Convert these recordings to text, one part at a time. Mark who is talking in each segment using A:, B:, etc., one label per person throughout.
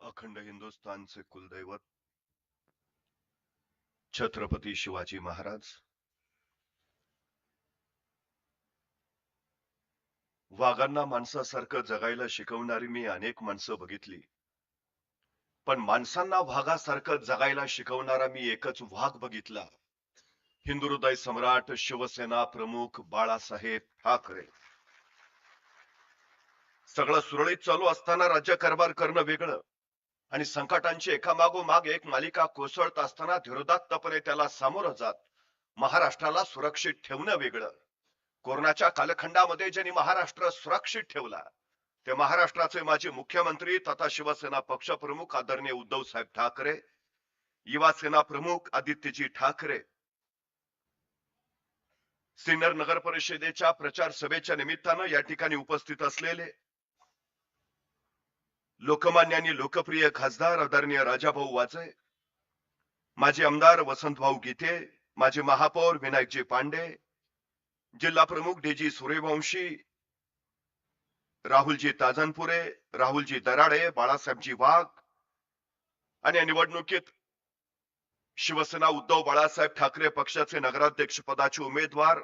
A: अखंड हिंदुस्थानचे कुलदैवत छत्रपती शिवाजी महाराज, वाघांना माणसासारखं जगायला शिकवणारी मी अनेक माणसं बघितली, पण माणसांना वाघासारखं जगायला शिकवणारा मी एकच वाघ बघितला. हिंदुहृदय सम्राट शिवसेना प्रमुख बाळासाहेब ठाकरे. सगळं सुरळीत चालू असताना राज्यकारभार करणं वेगळं आणि संकटांची एकामागोमाग एक मालिका कोसळत असताना धीरोदात्तपणे त्याला सामोरं जात महाराष्ट्राला सुरक्षित ठेवणं वेगळं. कोरोनाच्या कालखंडामध्ये ज्यांनी महाराष्ट्र सुरक्षित ठेवला ते महाराष्ट्राचे माजी मुख्यमंत्री तथा शिवसेना पक्षप्रमुख आदरणीय उद्धव साहेब ठाकरे, युवा सेना प्रमुख आदित्यजी ठाकरे. सिन्नर नगर परिषदेच्या प्रचार सभेच्या निमित्तानं या ठिकाणी उपस्थित असलेले लोकमान्य आणि लोकप्रिय खासदार आदरणीय राजाभाऊ वाजे, माजी आमदार वसंतभाऊ गीते, माजी महापौर विनायकजी पांडे, जिल्हा प्रमुख डीजी सूर्यवंशी, राहुलजी ताजनपुरे, राहुलजी दराडे, बाळासाहेबजी वाघ आणि या निवडणुकीत शिवसेना उद्धव बाळासाहेब ठाकरे पक्षाचे नगराध्यक्ष पदाचे उमेदवार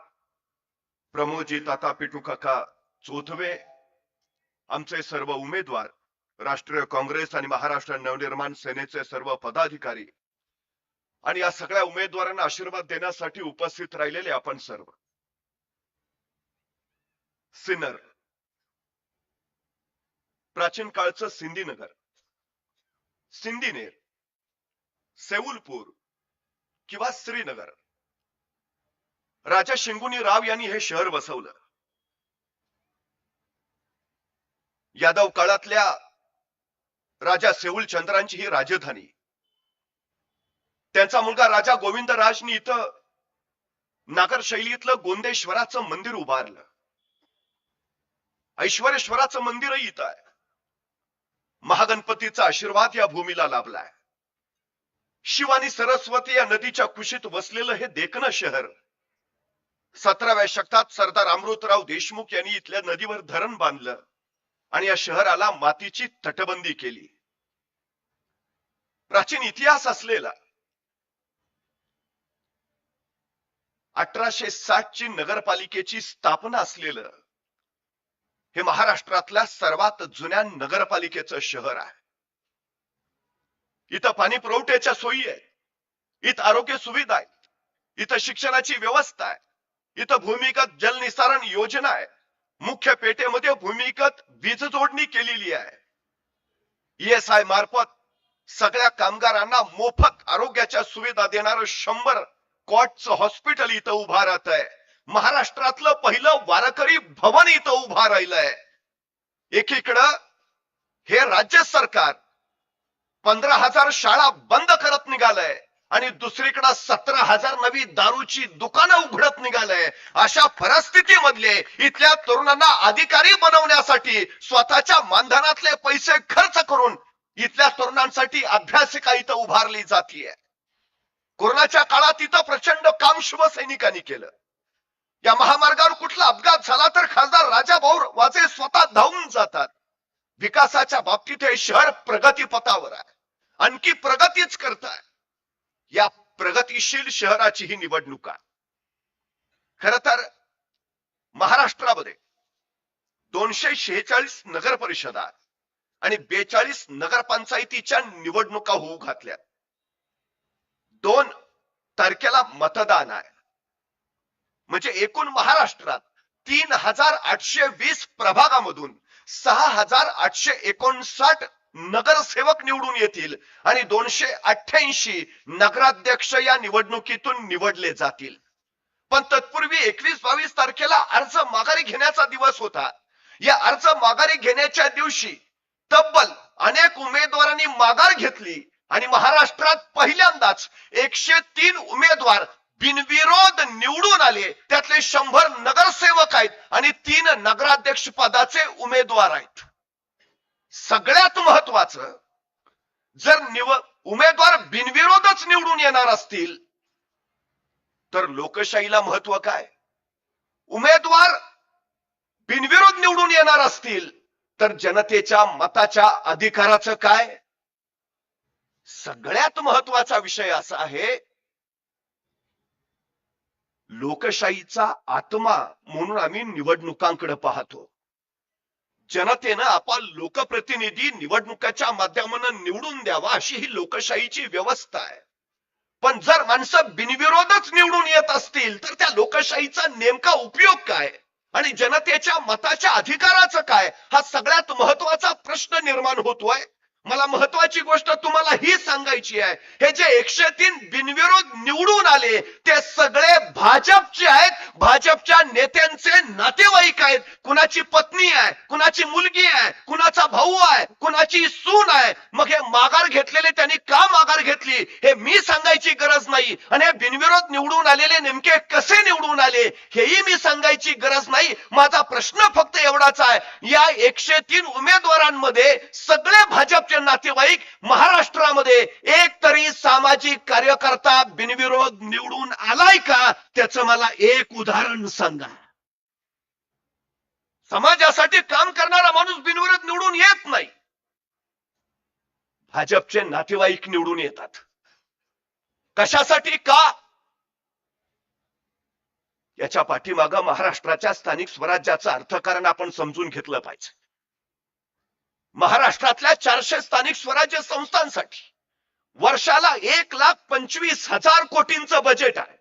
A: प्रमोदजी ताता पिटू काका चोथवे, आमचे सर्व उमेदवार, राष्ट्रीय काँग्रेस आणि महाराष्ट्र नवनिर्माण सेनेचे सर्व पदाधिकारी आणि या सगळ्या उमेदवारांना आशीर्वाद देण्यासाठी उपस्थित राहिलेले आपण सर्व. सिन्नर प्राचीन काळचं सिंधीनगर, सिंधीनेर, सेऊलपूर किंवा श्रीनगर, राजा शिंगुनी राव यांनी हे शहर वसवलं. यादव काळातल्या राजा सेऊल चंद्रांची ही राजधानी. त्यांचा मुलगा राजा गोविंदराजनी इथं नागर शैलीतलं गोंदेश्वराचं मंदिर उभारलं. ऐश्वरेश्वराचं मंदिरही इथं आहे. महागणपतीचा आशीर्वाद या भूमीला लाभलाय. शिव आणि सरस्वती या नदीच्या कुशीत वसलेलं हे देखणं शहर 17व्या शतकात सरदार अमृतराव देशमुख यांनी इथल्या नदीवर धरण बांधलं आणि या शहराला मातीची तटबंदी केली. प्राचीन इतिहास असलेला 1860 ची नगरपालिकेची स्थापना असलेलं हे महाराष्ट्रातल्या सर्वात जुन्या नगरपालिकेचं शहर आहे. इथं पाणी पुरवठ्याच्या सोयी आहेत, इथं आरोग्य सुविधा आहेत, इथं शिक्षणाची व्यवस्था आहे, इथं भूमिगत जलनिसारण योजना आहे, मुख्य पेठेमध्ये भूमिगत वीज जोडणी केलेली आहे. ESI मार्फत सगळ्या कामगारांना मोफत आरोग्याच्या सुविधा देणारं 100 कॉटचं हॉस्पिटल इथं उभा राहत आहे. महाराष्ट्रातलं पहिलं वारकरी भवन इथं उभा राहिलंय. एकीकडं हे राज्य सरकार 15,000 शाळा बंद करत निघालंय आणि दुसरीकडे 17,000 नवी दारूची दुकानं उघडत निघालंय. अशा परिस्थितीमधले इथल्या तरुणांना अधिकारी बनवण्यासाठी स्वतःच्या मानधनातले पैसे खर्च करून इथल्या तरुणांसाठी अभ्यासिका इथं उभारली जातीये. कोरोनाच्या काळात इथं प्रचंड काम शिवसैनिकांनी केलं. या महामार्गावर कुठला अपघात झाला तर खासदार राजाभाऊ वाजे स्वतः धावून जातात. विकासाच्या बाबतीत हे शहर प्रगतीपथावर आहे, आणखी प्रगतीच करताय. या प्रगतीशील शहराची ही निवडणूक आहे. खर तर महाराष्ट्रामध्ये 246 नगर परिषदा आणि 42 नगरपंचायतीच्या निवडणुका होऊ घातल्या. 2 तारखेला मतदान आहे. म्हणजे एकूण महाराष्ट्रात 3,820 प्रभागामधून 6,859 नगरसेवक निवडून येतील आणि 288 नगराध्यक्ष या निवडणुकीतून निवडले जातील. पण तत्पूर्वी 21-22 तारखेला अर्ज माघारी घेण्याचा दिवस होता. या अर्ज माघारी घेण्याच्या दिवशी तब्बल अनेक उमेदवारांनी माघार घेतली आणि महाराष्ट्रात पहिल्यांदाच 103 उमेदवार बिनविरोध निवडून आले. त्यातले 100 नगरसेवक आहेत आणि 3 नगराध्यक्ष पदाचे उमेदवार आहेत. सगळ्यात महत्वाचं, जर उमेदवार बिनविरोधच निवडून येणार असतील तर लोकशाहीला महत्व काय? उमेदवार बिनविरोध निवडून येणार असतील तर जनतेच्या मताच्या अधिकाराचं काय? सगळ्यात महत्वाचा विषय असा आहे, लोकशाहीचा आत्मा म्हणून आम्ही निवडणुकांकडे पाहतो. जनतेनं आपण लोकप्रतिनिधी निवडणुकाच्या माध्यमानं निवडून द्यावा अशी ही लोकशाहीची व्यवस्था आहे. पण जर माणसं बिनविरोधच निवडून येत असतील तर त्या लोकशाहीचा नेमका उपयोग काय आणि जनतेच्या मताच्या अधिकाराचं काय, हा सगळ्यात महत्वाचा प्रश्न निर्माण होतोय. मला महत्वाची गोष्ट तुम्हाला ही सांगायची आहे, हे जे 103 बिनविरोध निवडून आले ते सगळे भाजपचे आहेत, भाजपच्या नेत्यांचे नातेवाईक आहेत. कुणाची पत्नी आहे, कुणाची मुलगी आहे, कुणाचा भाऊ आहे, कुणाची सून आहे. मग हे माघार घेतलेले त्यांनी का माघार घेतली हे मी सांगायची गरज नाही, आणि हे बिनविरोध निवडून आलेले नेमके कसे निवडून आले हेही मी सांगायची गरज नाही. माझा प्रश्न फक्त एवढाच आहे, या 103 उमेदवारांमध्ये सगळे भाजपचे नातेवाईक महाराष्ट्रामध्ये एक तरी सामाजिक कार्यकर्ता बिनविरोध निवडून आलाय का, त्याचं मला एक उदाहरण सांगा. समाजासाठी काम करणारा माणूस बिनविरोध निवडून येत नाही. भाजपचे नातेवाईक निवडून येतात. कशासाठी, का? याच्या पाठीमागं महाराष्ट्राच्या स्थानिक स्वराज्याचं अर्थकारण आपण समजून घेतलं पाहिजे. महाराष्ट्रातल्या 400 स्थानिक स्वराज्य संस्थांसाठी वर्षाला 1,25,000 कोटींचं बजेट आहे.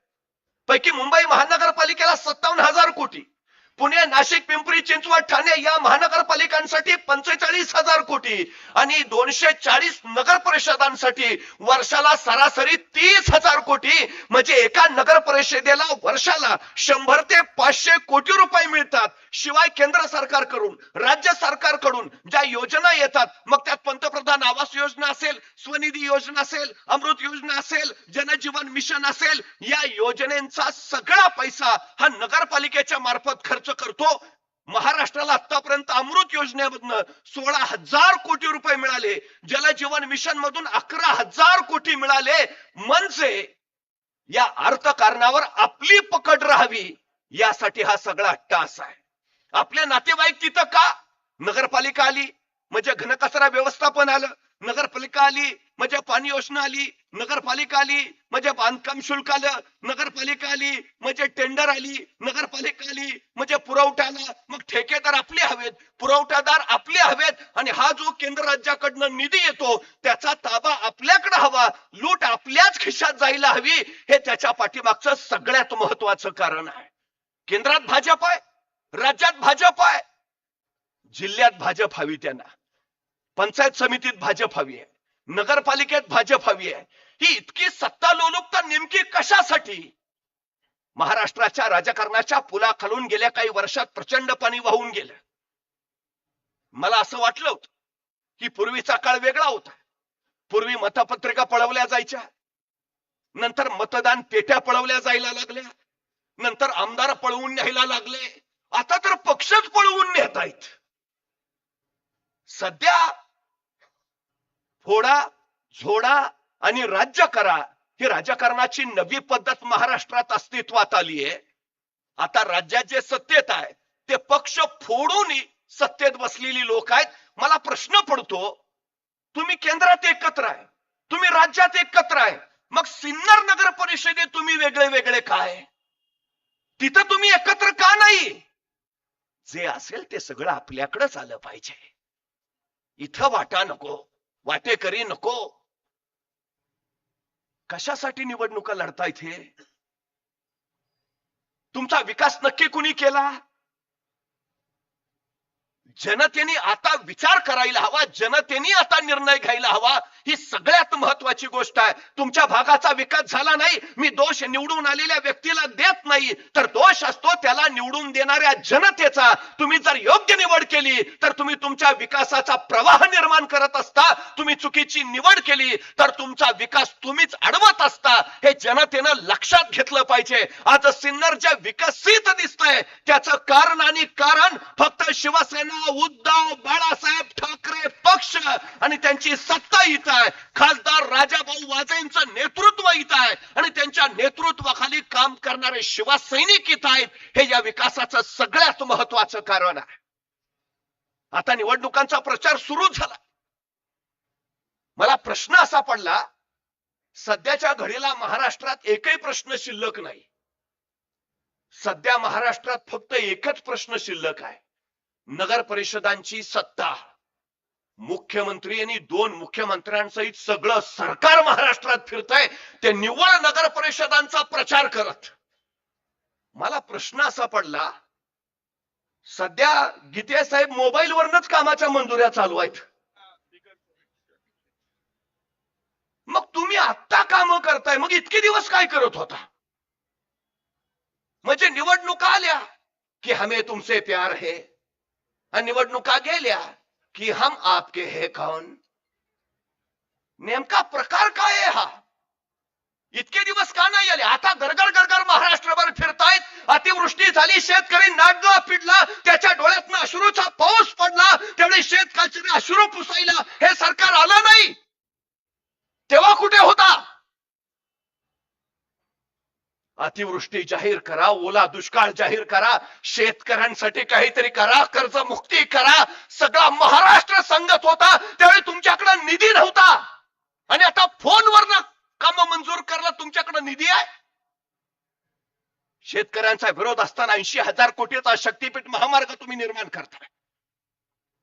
A: पैकी मुंबई महानगरपालिकेला 57,000 कोटी, पुणे, नाशिक, पिंपरी चिंचवड, ठाणे या महानगरपालिकांसाठी 45,000 कोटी आणि 240 नगर परिषदांसाठी वर्षाला सरासरी 30,000 कोटी. म्हणजे एका नगर परिषदेला वर्षाला 100 ते 500 कोटी रुपये मिळतात. शिवाय केंद्र सरकारकडून, राज्य सरकारकडून ज्या योजना येतात, मग त्यात पंतप्रधान आवास योजना असेल, स्वनिधी योजना असेल, अमृत योजना असेल, जनजीवन मिशन असेल, या योजनेचा सगळा पैसा हा नगरपालिकेच्या मार्फत खर्च करतो. महाराष्ट्राला आतापर्यंत अमृत योजनेमधनं 16,000 कोटी रुपये मिळाले, जलजीवन मिशन मधून 11,000 कोटी मिळाले. म्हणजे या अर्थकारणावर आपली पकड राहावी यासाठी हा सगळा टास आहे. आपले नातेवाईक तिथं का? नगरपालिका आली म्हणजे घनकचरा व्यवस्थापन आलं, नगरपालिका आली म्हणजे पाणी योजना आली, नगरपालिका आली म्हणजे बांधकाम शुल्क आलं, नगरपालिका आली म्हणजे टेंडर आली, नगरपालिका आली म्हणजे पुरवठा आला. मग ठेकेदार आपले हवेत, पुरवठादार आपले हवेत, आणि हा जो केंद्र राज्याकडनं निधी येतो त्याचा ताबा आपल्याकडे हवा, लूट आपल्याच खिशात जायला हवी. हे त्याच्या पाठीमागचं सगळ्यात महत्वाचं कारण आहे. केंद्रात भाजप आहे, राज्यात भाजप आहे, जिल्ह्यात भाजप हवी, त्यांना पंचायत समितीत भाजप हवी आहे, नगरपालिकेत भाजप हवी आहे. ही इतकी सत्ता लोलुपता नेमकी कशासाठी? महाराष्ट्राच्या राजकारणाच्या पुलाखालून गेल्या काही वर्षात प्रचंड पाणी वाहून गेलं. मला असं वाटलं होतं की पूर्वीचा काळ वेगळा होता. पूर्वी मतपत्रिका पळवल्या जायच्या, नंतर मतदान पेट्या पळवल्या जायला लागल्या, नंतर आमदार पळवून न्यायला लागले, आता तर पक्षच पळवून नेत आहेत. सध्या फोडा, झोडा आणि राज्य करा ही राजकारणाची नवी पद्धत महाराष्ट्रात अस्तित्वात आली आहे. आता राज्यात जे सत्तेत आहे ते पक्ष फोडून सत्तेत बसलेली लोक आहेत. मला प्रश्न पडतो, तुम्ही केंद्रात एकत्र आहे, तुम्ही राज्यात एकत्र आहे, मग सिन्नर नगर परिषदेत तुम्ही वेगळे वेगळे काय? तिथं तुम्ही एकत्र का नाही? जे असेल ते सगळं आपल्याकडेच आलं पाहिजे. इथं वाटा नको, वाटेकरी नको. कशासाठी निवडणुका लढतायत? हे तुमचा विकास नक्की कुणी केला? जनतेने आता विचार करायला हवा, जनतेने आता निर्णय घ्यायला हवा. ही सगळ्यात महत्वाची गोष्ट आहे. तुमच्या भागाचा विकास झाला नाही, मी दोष निवडून आलेल्या व्यक्तीला देत नाही, तर दोष असतो त्याला निवडून देणाऱ्या जनतेचा. तुम्ही जर योग्य निवड केली तर तुम्ही तुमच्या विकासाचा प्रवाह निर्माण करत असता, तुम्ही चुकीची निवड केली तर तुमचा विकास तुम्हीच अडवत असता. हे जनतेनं लक्षात घेतलं पाहिजे. आज सिन्नर जे विकसित दिसतंय त्याचं कारण फक्त शिवसेना, उद्धव बाळासाहेब ठाकरे पक्ष आणि त्यांची सत्ता इथं आहे. खासदार राजाभाऊ वाजेंचं नेतृत्व इथं आहे आणि त्यांच्या नेतृत्वाखाली काम करणारे शिवसैनिक इथं आहेत. हे या विकासाचं सगळ्यात महत्वाचं कारण आहे. आता निवडणुकांचा प्रचार सुरू झाला. मला प्रश्न असा पडला, सध्याच्या घडीला महाराष्ट्रात एकही प्रश्न शिल्लक नाही. सध्या महाराष्ट्रात फक्त एकच प्रश्न शिल्लक आहे, नगर परिषदांची सत्ता. मुख्यमंत्री आणि 2 मुख्यमंत्र्यांसहित सगळं सरकार महाराष्ट्रात फिरतंय ते निव्वळ नगर परिषदांचा प्रचार करत. मला प्रश्न असा पडला, सध्या गीते साहेब मोबाईलवरच कामाच्या मंजुऱ्या चालू आहेत. मग तुम्ही आत्ता काम करताय, मग इतके दिवस काय करत होता? म्हणजे निवडणुका आल्या की हमें तुमसे प्यार है, आणि निवडणुका गेल्या की हम आपके है कौन. नेमका प्रकार काय आहे हा? इतके दिवस का नाही आले? आता गरगर गरगर महाराष्ट्रभर फिरतायत. अतिवृष्टी झाली, शेतकरी नाडगळा पिडला, त्याच्या डोळ्यातनं अश्रूचा पाऊस पडला, त्यावेळी शेतकऱ्याचे अश्रू पुसायला हे सरकार आलं नाही. तेव्हा कुठे होता? अतिवृष्टी जाहीर करा, ओला दुष्काळ जाहीर करा, शेतकऱ्यांसाठी काहीतरी करा, कर्जमुक्ती करा. सगळा महाराष्ट्र संगत होता, त्यावेळी तुमच्याकडे निधी नव्हता. आणि आता फोनवर काम मंजूर करायला तुमच्याकडे निधी आहे. शेतकऱ्यांचा विरोध असताना 80,000 कोटीचा शक्तीपीठ महामार्ग तुम्ही निर्माण करताय.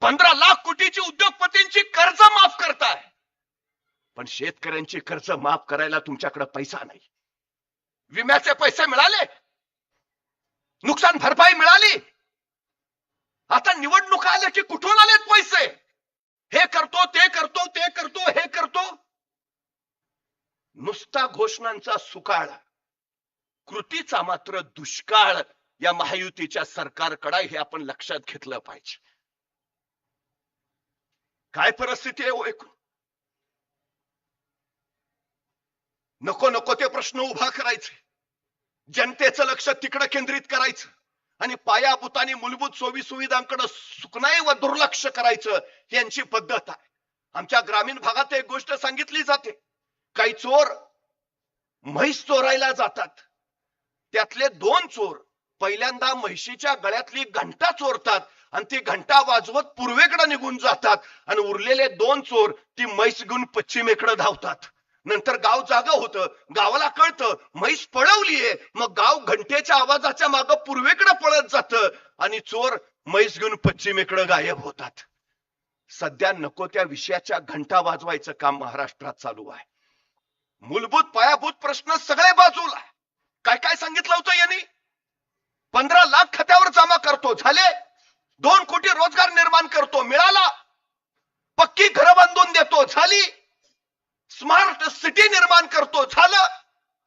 A: 15 लाख कोटीची उद्योगपतींची कर्ज माफ करताय. पण शेतकऱ्यांची कर्ज माफ करायला तुमच्याकडे पैसा नाही. विम्याचे पैसे मिळाले, नुकसान भरपाई मिळाली. आता निवडणुका आल्या की कुठून आलेत पैसे? हे करतो, ते करतो, ते करतो, हे करतो. नुसता घोषणांचा सुकाळ, कृतीचा मात्र दुष्काळ या महायुतीच्या सरकारकडे, हे आपण लक्षात घेतलं पाहिजे. काय परिस्थिती आहे एकूण? नको नको ते प्रश्न उभा करायचे, जनतेचं लक्ष तिकडे केंद्रित करायचं आणि पायाभूत आणि मूलभूत सोयी सुविधांकडे सुकणाई व दुर्लक्ष करायचं, यांची पद्धत आहे. आमच्या ग्रामीण भागात एक गोष्ट सांगितली जाते, काही चोर म्हैस चोरायला जातात. त्यातले 2 चोर पहिल्यांदा म्हैशीच्या गळ्यातली घंटा चोरतात आणि ती घंटा वाजवत पूर्वेकडे निघून जातात, आणि उरलेले 2 चोर ती म्हैस घेऊन पश्चिमेकडे धावतात. नंतर गाव जागा होतं, गावाला कळतं म्हैस पळवलीये, मग गाव घंटेच्या आवाजाच्या मागे पूर्वेकडे पळत जातं आणि चोर म्हैस घेऊन पश्चिमेकडे गायब होतात. सध्या नको त्या विषयाच्या घंटा वाजवायचं काम महाराष्ट्रात चालू आहे. मूलभूत पायाभूत प्रश्न सगळे बाजूला. काय काय सांगितलं होतं यांनी? 15 लाख खात्यावर जमा करतो, झाले. 2 कोटी रोजगार निर्माण करतो, मिळाला. पक्की घरं बांधून देतो, झाली. स्मार्ट सिटी निर्माण करतो, झालं.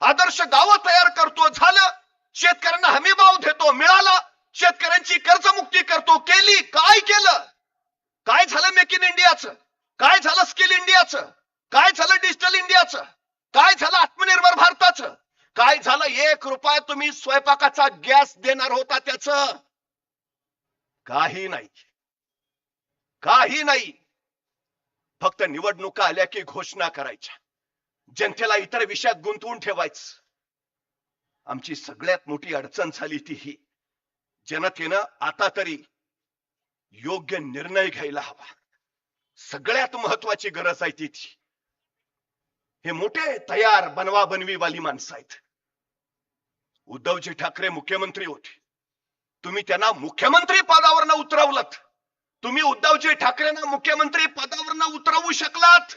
A: आदर्श गावं तयार करतो, झालं. शेतकऱ्यांना हमी भाव देतो, मिळाला. शेतकऱ्यांची कर्जमुक्ती करतो, केली. काय केलं? काय झालं मेक इन इंडियाचं? काय झालं स्किल इंडियाचं? काय झालं डिजिटल इंडियाचं? काय झालं आत्मनिर्भर भारताचं? काय झालं 1 रुपया तुम्ही स्वयंपाकाचा गॅस देणार होता त्याचं? काही नाही, काही नाही. फक्त निवडणुका आल्या की घोषणा करायच्या, जनतेला इतर विषयात गुंतवून ठेवायचं. आमची सगळ्यात मोठी अडचण झाली ती ही, जनतेनं आता तरी योग्य निर्णय घ्यायला हवा. सगळ्यात महत्वाची गरज आहे ती. हे मोठे तयार बनवा बनवीवाली माणसं आहेत. उद्धवजी ठाकरे मुख्यमंत्री होते, तुम्ही त्यांना मुख्यमंत्री पदावरनं उतरवलत. तुम्ही उद्धवजी ठाकरेंना मुख्यमंत्री पदावरनं उतरवू शकलात,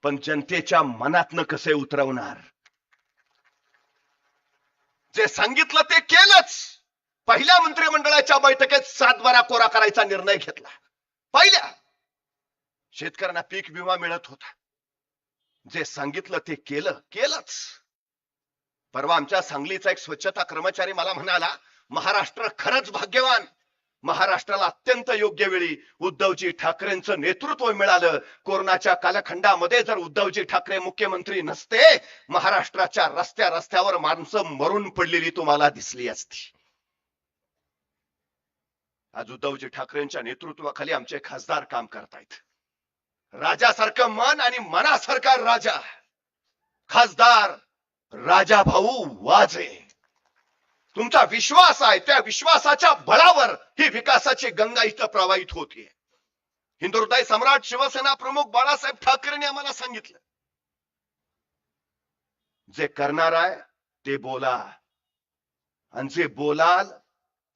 A: पण जनतेच्या मनातनं कसे उतरवणार? जे सांगितलं ते केलंच. पहिल्या मंत्रिमंडळाच्या बैठकीत 7-12 कोरा करायचा निर्णय घेतला. पहिल्या शेतकऱ्यांना पीक विमा मिळत होता. जे सांगितलं ते केलंच. परवा आमच्या सांगलीचा एक स्वच्छता कर्मचारी मला म्हणाला, महाराष्ट्र खरंच भाग्यवान, महाराष्ट्राला अत्यंत योग्य वेळी उद्धवजी ठाकरेंचं नेतृत्व मिळालं. कोरोनाच्या कालखंडामध्ये जर उद्धवजी ठाकरे मुख्यमंत्री नसते, महाराष्ट्राच्या रस्त्यावर माणसं मरून पडलेली तुम्हाला दिसली असती. आज उद्धवजी ठाकरेंच्या नेतृत्वाखाली आमचे खासदार काम करतायत. राजासारखं मन आणि मनासारखा राजा, खासदार राजा भाऊ वाजे. तुमचा विश्वास आहे, त्या विश्वासाच्या बळावर ही विकासाची गंगा इथं प्रवाहित होतीये. हिंदुहृदय सम्राट शिवसेना प्रमुख बाळासाहेब ठाकरेंनी आम्हाला सांगितलं, जे करणार आहे ते बोला आणि जे बोलाल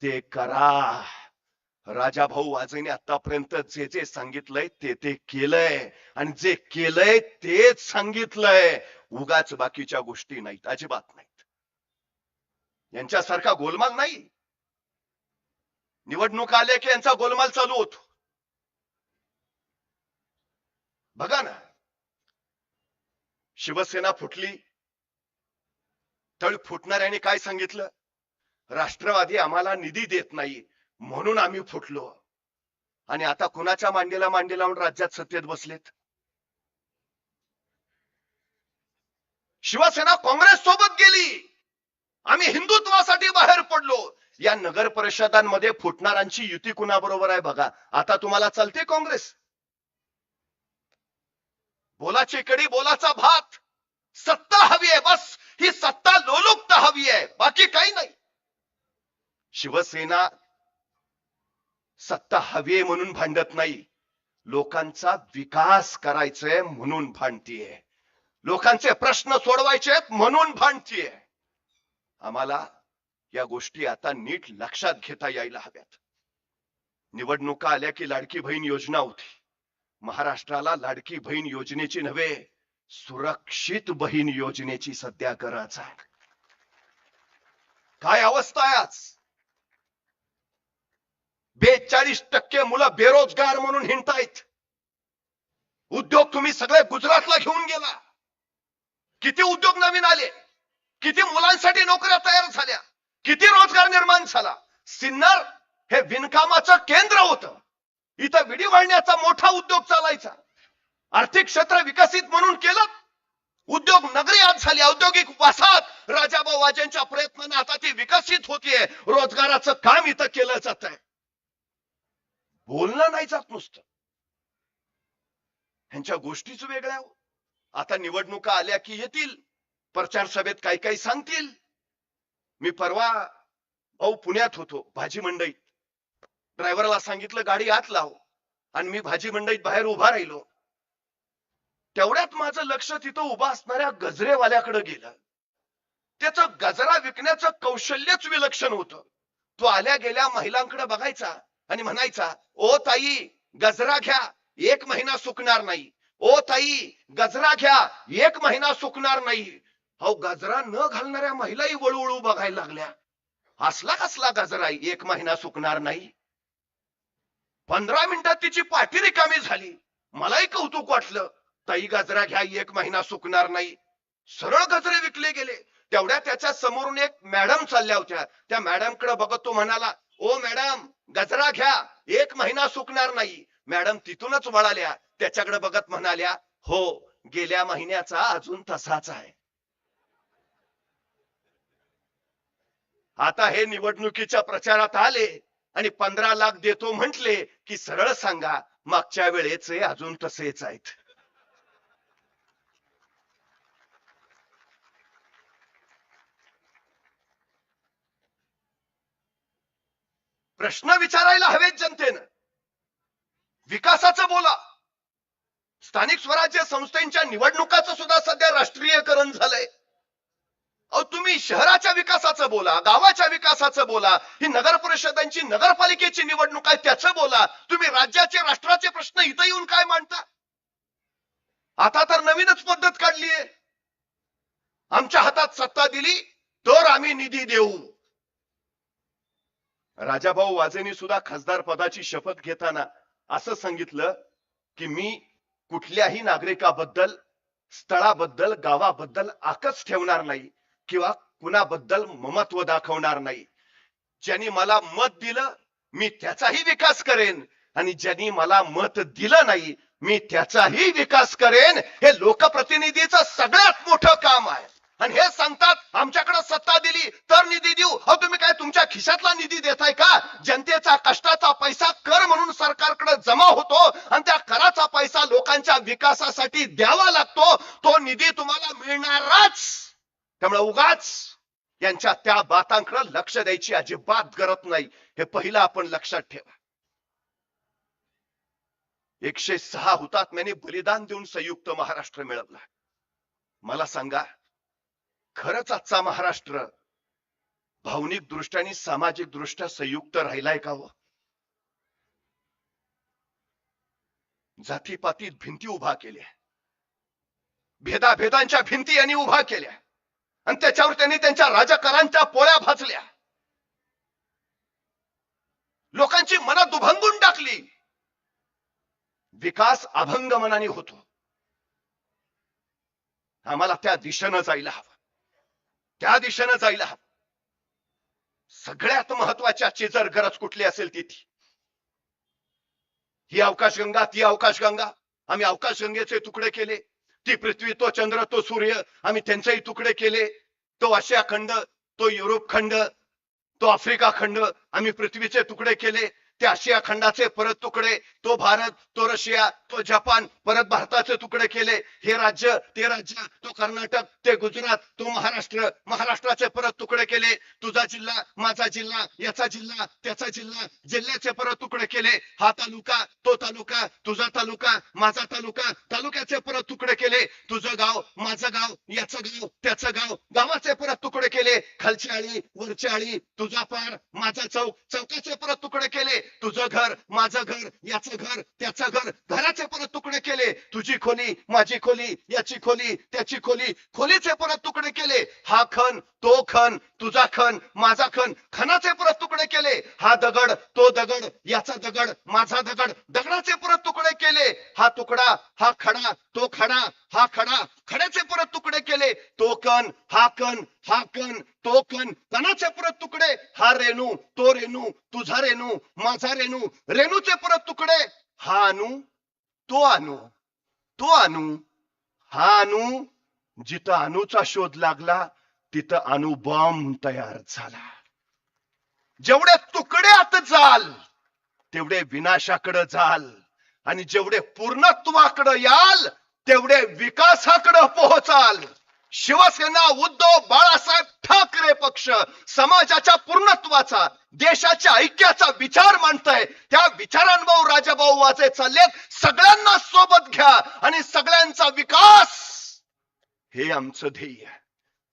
A: ते करा. राजाभाऊ वाजेने आतापर्यंत जे जे सांगितलंय ते केलंय आणि जे केलंय तेच सांगितलंय. उगाच बाकीच्या गोष्टी नाहीत, अजिबात नाहीत. यांच्यासारखा गोलमाल नाही. निवडणूक आल्या की यांचा गोलमाल चालू होतो. बघा ना, शिवसेना फुटली, तळ फुटणाऱ्याने काय सांगितलं? राष्ट्रवादी आम्हाला निधी देत नाही म्हणून आम्ही फुटलो. आणि आता कुणाच्या मांडीला मांडी लावून राज्यात सत्तेत बसलेत? शिवसेना काँग्रेस सोबत गेली, आम्ही हिंदुत्वासाठी बाहेर पडलो. या नगर परिषदांमध्ये फुटणाऱ्यांची युती कुणाबरोबर आहे बघा. आता तुम्हाला चालते काँग्रेस? बोलाची कडी, बोलाचा भात. सत्ता हवी आहे, बस. ही सत्ता लोलुपता हवी आहे, बाकी काही नाही. शिवसेना सत्ता हवी आहे म्हणून भांडत नाही, लोकांचा विकास करायचंय म्हणून भांडतीये, लोकांचे प्रश्न सोडवायचे म्हणून भांडतीये. आम्हाला या गोष्टी आता नीट लक्षात घेता यायला हव्यात. निवडणुका आल्या की लाडकी बहीण योजना होती. महाराष्ट्राला लाडकी बहीण योजनेची नव्हे, सुरक्षित बहीण योजनेची सध्या गरज आहे. काय अवस्था आहे आज? 42% मुलं बेरोजगार म्हणून हिंडतायत. उद्योग तुम्ही सगळे गुजरातला घेऊन गेला. किती उद्योग नवीन आले, किती मुलांसाठी नोकऱ्या तयार झाल्या, किती रोजगार निर्माण झाला. सिन्नर हे विणकामाचं केंद्र होतं. इथं विडी वाळण्याचा मोठा उद्योग चालायचा. आर्थिक क्षेत्र विकसित म्हणून केलं. उद्योग नगरी आज झाली, औद्योगिक वसाहत राजाभाऊ वाजेंच्या प्रयत्नाने आता ती विकसित होतीये. रोजगाराचं काम इथं केलं जात आहे. बोलणं नाही जात नुसतं. ह्यांच्या गोष्टीच वेगळ्या. आता निवडणुका आल्या की येतील, प्रचार सभेत काही काही सांगतील. मी परवा पुण्यात होतो, भाजी मंडईत. ड्रायव्हरला सांगितलं गाडी आत लाव, आणि मी भाजी मंडईत बाहेर उभा राहिलो. तेवढ्यात माझं लक्ष तिथं उभा असणाऱ्या गजरेवाल्याकडे गेलं. त्याचं गजरा विकण्याचं कौशल्यच विलक्षण होतं. तो आल्या गेल्या महिलांकडे बघायचा आणि म्हणायचा, ओ ताई गजरा घ्या, 1 महिना सुकणार नाही. ओ ताई गजरा घ्या, 1 महिना सुकणार नाही. अहो, गजरा न घालणाऱ्या महिलाही वळूवळू बघायला लागल्या. असला कसला गजरा 1 महिना सुकणार नाही? 15 मिनिटात तिची पाठी रिकामी झाली. मलाही कौतुक वाटलं. ताई गजरा घ्या, 1 महिना सुकणार नाही. सरळ गजरे विकले गेले. तेवढ्या त्याच्या समोरून एक मॅडम चालल्या होत्या. त्या मॅडमकडे बघत तो म्हणाला, ओ मॅडम गजरा घ्या, 1 महिना सुकणार नाही. मॅडम तिथूनच वळाल्या, त्याच्याकडे बघत म्हणाल्या, हो गेल्या महिन्याचा अजून तसाच आहे. आता हे निवडणुकीच्या प्रचारात आले आणि 15 लाख देतो म्हटले की सरळ सांगा, मागच्या वेळेचे अजून तसेच आहेत. प्रश्न विचारायला हवेत जनतेनं. विकासाचं बोला. स्थानिक स्वराज्य संस्थांच्या निवडणुकाचं सुद्धा सध्या राष्ट्रीयकरण झालंय. अहो, तुम्ही शहराच्या विकासाचं बोला, गावाच्या विकासाचं बोला. ही नगर परिषदांची, नगरपालिकेची निवडणूक आहे त्याचं बोला. तुम्ही राज्याचे, राष्ट्राचे प्रश्न इथं येऊन काय मांडता? आता तर नवीनच पद्धत काढलीये. आमच्या हातात सत्ता दिली तर आम्ही निधी देऊ. राजाभाऊ वाजेंनी सुद्धा खासदार पदाची शपथ घेताना असं सांगितलं की मी कुठल्याही नागरिकाबद्दल, स्थळाबद्दल, गावाबद्दल आकच ठेवणार नाही किंवा कुणाबद्दल ममत्व दाखवणार नाही. ज्यांनी मला मत दिलं मी त्याचाही विकास करेन, आणि ज्यांनी मला मत दिलं नाही मी त्याचाही विकास करेन. हे लोकप्रतिनिधीचं सगळ्यात मोठं काम आहे. आणि हे सांगतात आमच्याकडे सत्ता दिली तर निधी देऊ. अहो, तुम्ही काय तुमच्या खिशातला निधी देताय का? जनतेचा कष्टाचा पैसा कर म्हणून सरकारकडे जमा होतो आणि त्या कराचा पैसा लोकांच्या विकासासाठी द्यावा लागतो. तो निधी तुम्हाला मिळणारच. त्यामुळे उगाच यांच्या त्या बातांकडे लक्ष द्यायची अजिबात गरज नाही. हे पहिलं आपण लक्षात ठेवा. 106 हुतात्म्यांनी बलिदान देऊन संयुक्त महाराष्ट्र मिळवला. मला सांगा, खरंच आजचा महाराष्ट्र भावनिक दृष्ट्या आणि सामाजिक दृष्ट्या संयुक्त राहिलाय का हो? जातीपातीत भिंती उभा केल्या, भेदाभेदांच्या भिंती यांनी उभा केल्या आणि त्याच्यावर त्यांनी त्यांच्या राजकारणांच्या पोळ्या भाजल्या, लोकांची मनं दुभंगून टाकली. विकास अभंग मनाने होतो. आम्हाला त्या दिशेनं जायला हवं, त्या दिशेनं जायला हवं. सगळ्यात महत्वाची आजची जर गरज कुठली असेल ती ही आकाशगंगा, ती आकाशगंगा. आम्ही आकाशगंगेचे तुकडे केले. ती पृथ्वी, तो चंद्र, तो सूर्य, आम्ही त्यांचेही तुकडे केले. तो आशिया खंड, तो युरोप खंड, तो आफ्रिका खंड, आम्ही पृथ्वीचे तुकडे केले. त्या आशिया खंडाचे परत तुकडे, तो भारत, तो रशिया, तो जपान, परत भारताचे तुकडे केले. हे राज्य, ते राज्य, तो कर्नाटक, ते गुजरात, तो महाराष्ट्र, महाराष्ट्राचे परत तुकडे केले. तुझा जिल्हा, माझा जिल्हा, याचा जिल्हा, त्याचा जिल्हा, जिल्ह्याचे परत तुकडे केले. हा तालुका, तो तालुका, तुझा तालुका, माझा तालुका, तालुक्याचे परत तुकडे केले. तुझं गाव, माझं गाव, याचं गाव, त्याचं गाव, गावाचे परत तुकडे केले. खालची आळी, वरची आळी, तुझा पार, माझा चौक, चौकाचे परत तुकडे केले. तुझं घर, माझं घर, याचं घर, त्याचं घर, घराचे परत तुकडे केले. तुझी खोली, माझी खोली, याची खोली, त्याची खोली, खोलीचे परत तुकडे केले. हा खण, तो खण, तुझा खण, माझा खण, खणाचे परत तुकडे केले. हा दगड, तो दगड, याचा दगड, माझा दगड, दगडाचे परत तुकडे केले. हा तुकडा, हा खडा, तो खडा, हा खडा, खड्याचे परत तुकडे केले. तो कण, हा कण, हा कण, तो कण, कणाचे परत तुकडे. हा रेणू, तो रेणू, तुझा रेणू, माझा रेणू, रेणूचे परत तुकडे. हा अणू, तो अणू, तो अणू, हा अणू. जिथं अणूचा शोध लागला तिथं अणुबॉम्ब तयार झाला. जेवढे तुकड्यात जाल तेवढे विनाशाकडे जाल, आणि जेवढे पूर्णत्वाकडे याल तेवढे विकासाकडे पोहोचाल. शिवसेना, उद्धव बाळासाहेब ठाकरे पक्ष समाजाच्या पूर्णत्वाचा, देशाच्या ऐक्याचा विचार मांडताय. त्या विचारांभाऊ राजाभाऊ वाजे चाललेत. सगळ्यांना सोबत घ्या आणि सगळ्यांचा विकास, हे आमचं ध्येय.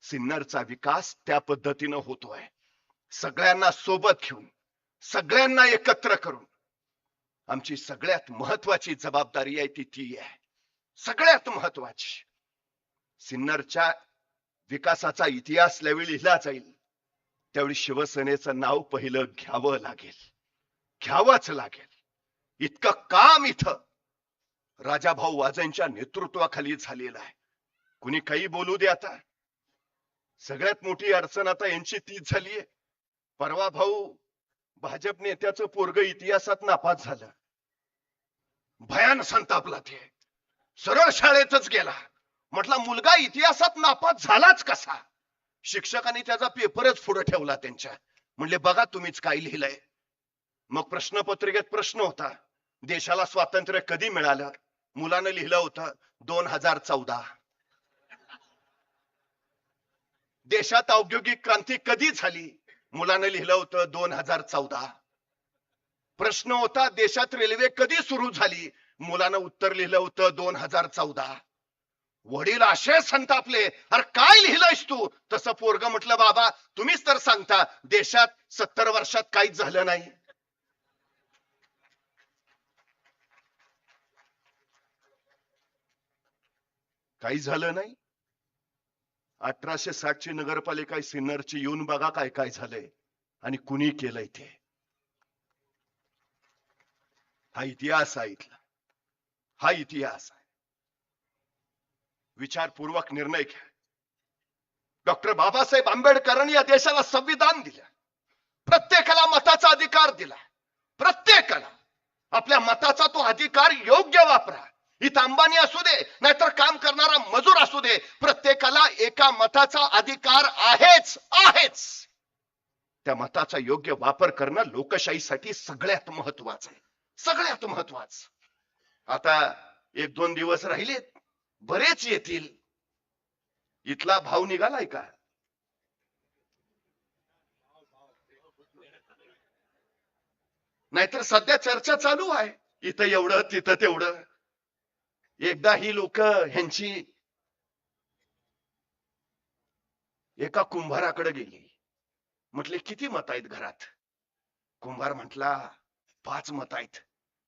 A: सिन्नरचा विकास त्या पद्धतीनं होतोय. सगळ्यांना सोबत घेऊन, सगळ्यांना एकत्र करून. आमची सगळ्यात महत्वाची जबाबदारी आहे ती आहे, सगळ्यात महत्वाची. सिन्नरच्या विकासाचा इतिहास ज्यावेळी लिहिला जाईल त्यावेळी शिवसेनेचं नाव पहिलं घ्यावं लागेल, घ्यावंच लागेल. इतकं काम इथं राजाभाऊ वाजेंच्या नेतृत्वाखाली झालेलं आहे. कुणी काही बोलू दे. आता सगळ्यात मोठी अडचण आता यांची तीच झालीये. परवा भाऊ भाजप नेत्याचं पोरग इतिहासात नापास झालं. भयान संतापला. ते सरळ शाळेतच गेला. म्हटला मुलगा इतिहासात नापास झालाच कसा? शिक्षकांनी त्याचा पेपरच पुढे ठेवला त्यांच्या. म्हणले बघा तुम्हीच काय लिहिलंय. मग प्रश्नपत्रिकेत प्रश्न होता, देशाला स्वातंत्र्य कधी मिळालं? मुलानं लिहिलं होतं 2014. देशात औद्योगिक क्रांती कधी झाली? मुलानं लिहिलं होतं 2014. प्रश्न होता देशात रेल्वे कधी सुरू झाली? मुलानं उत्तर लिहिलं होतं 2014. वडील असे संतापले, अरे काय लिहिलंयस तू? तसं पोरग म्हटलं बाबा तुम्हीच तर सांगता देशात 70 वर्षात काहीच झालं नाही. काही झालं नाही. 1860 ची नगरपालिका सिन्नरची, येऊन बघा काय काय झालंय आणि कुणी केलंय ते. हा इतिहास आहे इथला, हा इतिहास आहे. विचारपूर्वक निर्णय घ्या. डॉक्टर बाबासाहेब आंबेडकरांनी या देशाला संविधान दिलं. प्रत्येकाला मताचा अधिकार दिला. प्रत्येकाला आपल्या मताचा तो अधिकार योग्य वापरा. इथं अंबानी असू दे नाहीतर काम करणारा मजूर असू दे, प्रत्येकाला एका मताचा अधिकार आहेच आहेच. त्या मताचा योग्य वापर करणं लोकशाहीसाठी सगळ्यात महत्वाचं आहे, सगळ्यात महत्वाचं. आता 1-2 दिवस राहिलेत, बरेच येतील. इथला भाव निघालाय का? नाहीतर सध्या चर्चा चालू आहे. इथं एवढं तिथं तेवढं. एकदा ही लोक ह्यांची एका कुंभाराकडे गेली. म्हटले किती मत आहेत घरात? कुंभार म्हटला 5 मत आहेत.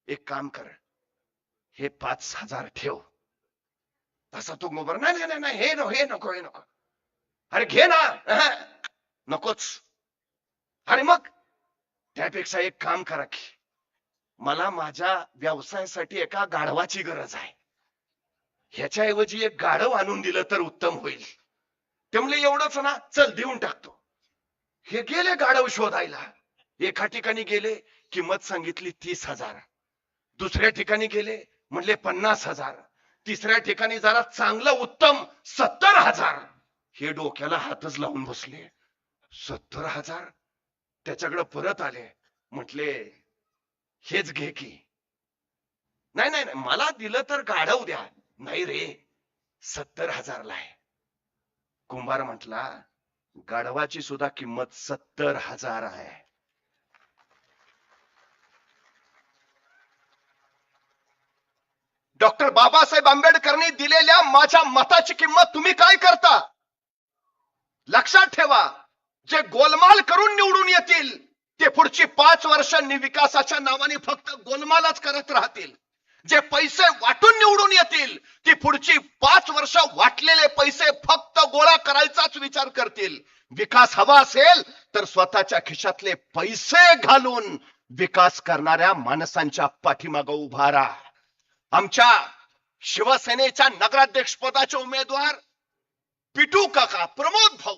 A: एक काम कर, हे 5,000 ठेव. तसा तो कुंभार, नाही नाही नाही, हे नको हे नको. अरे घे ना. नकोच. अरे मग त्यापेक्षा एक काम करा की, मला माझ्या व्यवसायासाठी एका गाढवाची गरज आहे. ह्याच्याऐवजी एक गाढव आणून दिलं तर उत्तम होईल. ते म्हणले एवढंच ना, चल देऊन टाकतो. हे गेले गाढव शोधायला. एका ठिकाणी गेले, किंमत सांगितली 30,000. दुसऱ्या ठिकाणी गेले, म्हणले 50,000. तिसऱ्या ठिकाणी जरा चांगलं उत्तम 70,000. हे डोक्याला हातच लावून बसले. 70,000. त्याच्याकडे परत आले. म्हटले हेच घे की. नाही नाही नाही, मला दिलं तर गाढव द्या. नाही रे, 70,000 ला आहे. कुंभार म्हटला गाढवाची सुद्धा किंमत 70,000 आहे. डॉक्टर बाबासाहेब आंबेडकरांनी दिलेल्या माझ्या मताची किंमत तुम्ही काय करता? लक्षात ठेवा, जे गोलमाल करून निवडून येतील ते पुढची 5 वर्ष विकासाच्या नावाने फक्त गोलमालच करत राहतील. जे पैसे वाटून निवडून येतील ती पुढची 5 वर्ष वाटलेले पैसे फक्त गोळा करायचाच विचार करतील. विकास हवा असेल तर स्वतःच्या खिशातले पैसे घालून विकास करणाऱ्या माणसांच्या पाठीमागे उभा राहा. आमच्या शिवसेनेच्या नगराध्यक्ष पदाचे उमेदवार पिटू काका, प्रमोद भाऊ,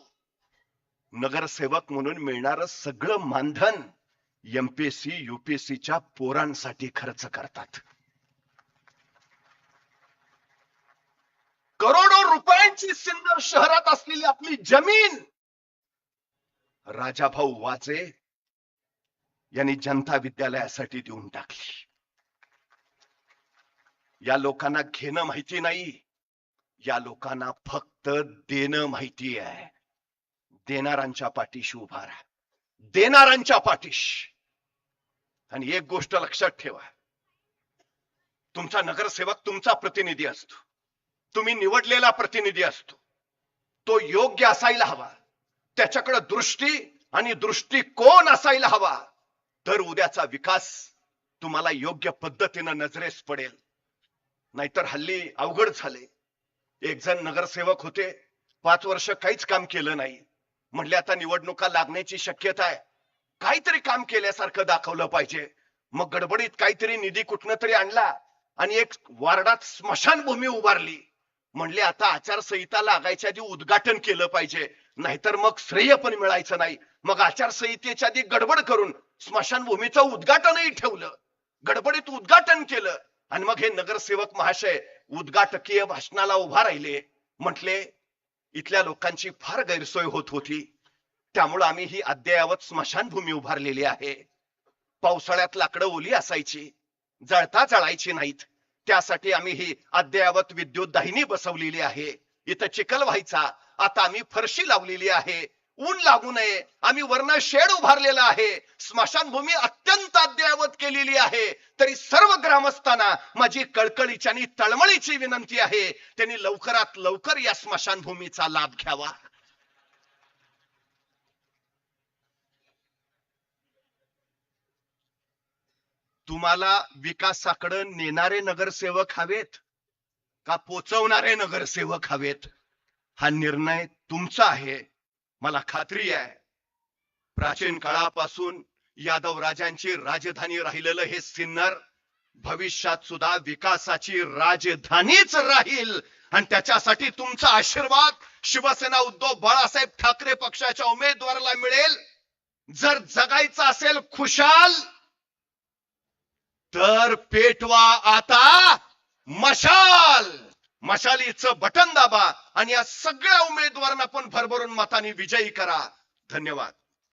A: नगरसेवक म्हणून मिळणारं सगळं मानधन एमपीएससी यूपीएससीच्या पोरांसाठी खर्च करतात. करोडो रुपयांची सिन्नर शहरात असलेली आपली जमीन राजाभाऊ वाचे यांनी जनता विद्यालयासाठी देऊन टाकली. या लोकांना घेणं माहिती नाही, या लोकांना फक्त देणं माहिती आहे. देणाऱ्यांच्या पाठीशी उभा राहा, देणाऱ्यांच्या पाठीशी. आणि एक गोष्ट लक्षात ठेवा, तुमचा नगरसेवक तुमचा प्रतिनिधी असतो, तुम्ही निवडलेला प्रतिनिधी असतो. तो योग्य असायला हवा, त्याच्याकडे दृष्टी आणि दृष्टिकोन असायला हवा, तर उद्याचा विकास तुम्हाला योग्य पद्धतीने नजरेस पडेल. नाहीतर हल्ली अवघड झाले. एक जण नगरसेवक होते, 5 वर्ष काहीच काम केलं नाही. म्हणले आता निवडणुका लागण्याची शक्यता आहे, काहीतरी काम केल्यासारखं दाखवलं पाहिजे. मग गडबडीत काहीतरी निधी कुठनं तरी आणला आणि एक वार्डात स्मशानभूमी उभारली. म्हणले आता आचारसंहिता लागायच्या आधी उद्घाटन केलं पाहिजे, नाहीतर मग श्रेय पण मिळायचं नाही. मग आचारसंहितेच्या आधी गडबड करून स्मशानभूमीचं उद्घाटनही ठेवलं, गडबडीत उद्घाटन केलं. आणि मग हे नगरसेवक महाशय उद्घाटकीय भाषणाला उभा राहिले. म्हटले इथल्या लोकांची फार गैरसोय होत होती, त्यामुळे आम्ही ही अद्ययावत स्मशानभूमी उभारलेली आहे. पावसाळ्यात लाकडं ओली असायची, जळता जळायची नाहीत, त्यासाठी आम्ही ही अद्ययावत विद्युत दाहिनी बसवलेली आहे. इथं चिखल व्हायचा, आता आम्ही फरशी लावलेली आहे. ऊन लागू नये आम्ही वरनं शेड उभारलेला आहे. स्मशानभूमी अत्यंत अद्ययावत केलेली आहे. तरी सर्व ग्रामस्थांना माझी कळकळीची आणि तळमळीची विनंती आहे, त्यांनी लवकरात लवकर या स्मशानभूमीचा लाभ घ्यावा. तुम्हाला विकासाकडे नेणारे नगरसेवक हवेत का पोचवणारे नगरसेवक हवेत, हा निर्णय तुमचा आहे. मला खात्री आहे, प्राचीन काळापासून यादव राजांची राजधानी राहिलेलं हे सिन्नर भविष्यात सुद्धा विकासाची राजधानीच राहील. आणि त्याच्यासाठी तुमचा आशीर्वाद शिवसेना उद्धव बाळासाहेब ठाकरे पक्षाच्या उमेदवाराला मिळेल. जर जगायचं असेल खुशाल तर पेटवा आता मशाल. मशालीचं बटन दाबा आणि या सगळ्या उमेदवारांना पण भरभरून मताने विजयी करा. धन्यवाद.